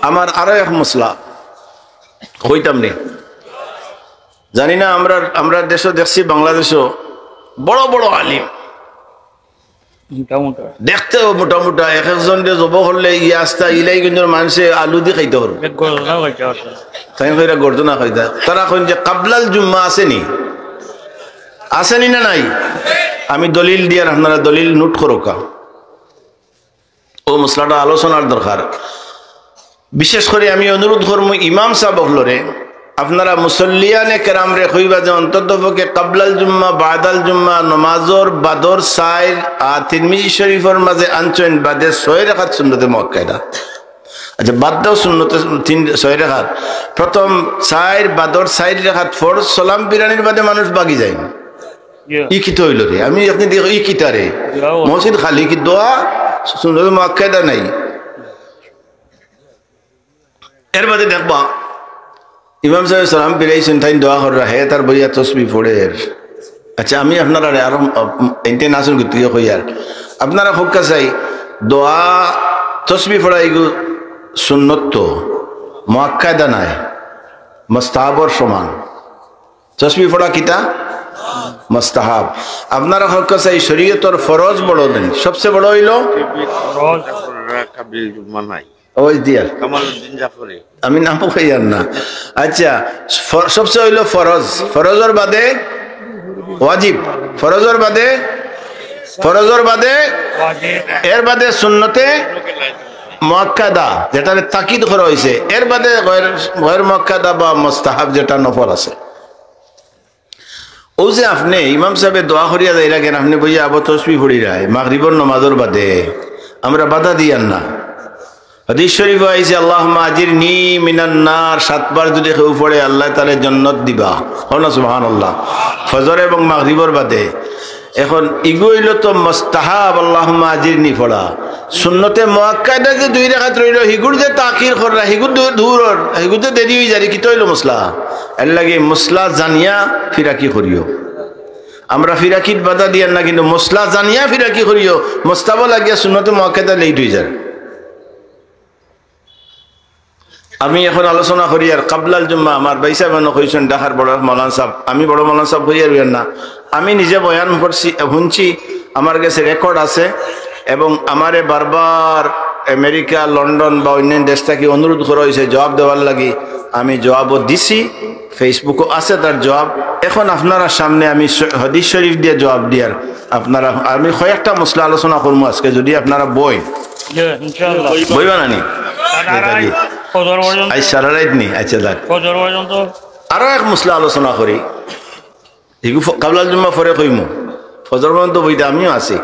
আমার আরো এক মশলা কইতাম নি জানি না আমরা দেশও দেখছি বাংলাদেশও বড় বড় আলিম দেখতেও মোটা মোটা এক একজন জব করলে আস্তা ইলাইগঞ্জের মানুষে আলু দিয়ে খাইতে পারবে তাই গর্জনা খাইতা তারা কইন যে কাবলাল জুম্মা আসেনি না নাই আমি দলিল দিয়ার আপনারা দলিল নোট করোকা ও মশলাটা আলোচনার দরকার বিশেষ করে আমি অনুরোধ করবো ইমাম সাহেব হলরে আপনারা মুসল্লিয়ানে কেরাম রে কইবা যে অন্ততপক্ষে কাবলাল জুম্মা বাদাল জুম্মা নমাজর বাদর সাইর আর তিরমিজি শরীফের মাঝে আনচেন বাদে 6 রাকাত সুন্নতে মুআক্কাদা আচ্ছা বাদ দাও সুন্নতে 6 রাকাত প্রথম সাইর বাদর 4 রাকাত ফরজ সালাম বিরানির বাদে মানুষ বাগি যায় ই কি হইল রে আমি আপনি দেখো ই কিতারে মসজিদ খালি কি দোয়া সুন্নতে মুআক্কাদা নাই এর বাদে দেখবা ইমাম সাহেব সালাম ফিরাইছেন তাই দোয়া করে হে তার বইয়া তসবি পড়ে আচ্ছা আমি আপনারা আরো এনতে নাসুন গুতিয়ে কইয়ার আপনারা হক্কা চাই দোয়া তসবি পড়া এগুলো সুন্নত তো মুআক্কাদা নাই মুস্তাহাবর সমান তসবি পড়া কিতা মুস্তাহাব আপনারা হক্কা চাই শরীয়তর ফরজ বড় দেন সবচেয়ে বড় হইল ফরজ কাবিল জুম্মা নাই ওই দিয়ার কামালউদ্দিন জাফরি আমি নাম কইয়ার না আচ্ছা সবচেয়ে হইল ফরজ ফরজের বাদে ওয়াজিব ফরজের বাদে এর বাদে সুন্নতে মুআক্কাদা যেটা তাকিদ করা হয়েছে এর বাদে গয়র মুআক্কাদা বা মুস্তাহাব যেটা নফল আছে ও যে আপনি ইমাম সাহেব দোয়া করিয়া যাই রাখেন আপনি বইয়া আবু তসবিহ পড়ি রায় মাগরিবর নামাজের বাদে আমরা বাধা দিয়ান না হাদিস শরীফ আইছে আল্লাহুম্মা আজিরনি মিনান নার 7 বার যদি কেউ পড়ে আল্লাহ তাআলা জান্নাত দিবা হনা সুবহানাল্লাহ ফজর এবং মাগরিবের বাদে এখন ইগুইলো তো মুস্তাহাব আল্লাহুম্মা আজিরনি পড়া সুন্নতে মুআক্কাদা যে 2 রাকাত রইলো হিগুর যে তাখির করা হিগুর দূর হিগুর যে দেরি হই যায় কি তইলো মসলা এর লাগি মসলা জানিয়া ফিরাকি করিও আমরা ফিরাকিত বাধা দিয়ান না কিন্তু মসলা জানিয়া ফিরাকি করিও মুস্তাহাব লাগিয়া সুন্নতে মুআক্কাদা লেট হই যায় আমি এখন আলোচনা করি আর কাবলাল জুম্মা আমার ভাই সাহেব কইছেন ঢাকার বড় মৌলানা সাহেব আমি বড় মৌলানা সাহেব হইয়ার না আমি নিজে বয়ান করছি শুনছি আমার কাছে রেকর্ড আছে এবং আমারে বারবার আমেরিকা লন্ডন বা অন্যান্য দেশ থেকে অনুরোধ করা হয়েছে জবাব দেওয়ার লাগি আমি জবাবও দিছি ফেসবুকও আছে তার জবাব এখন আপনারা সামনে আমি হাদিস শরীফ দিয়ে জবাব দিয়ার আপনারা আমি কয়েকটা মসলা আলোচনা করবো আজকে যদি আপনারা বইবা নানি আরো এক মসলা আলোচনা করি কাবলাল জুম্মা পরে কইমু ফজর পর্যন্ত বইতে আমিও আছি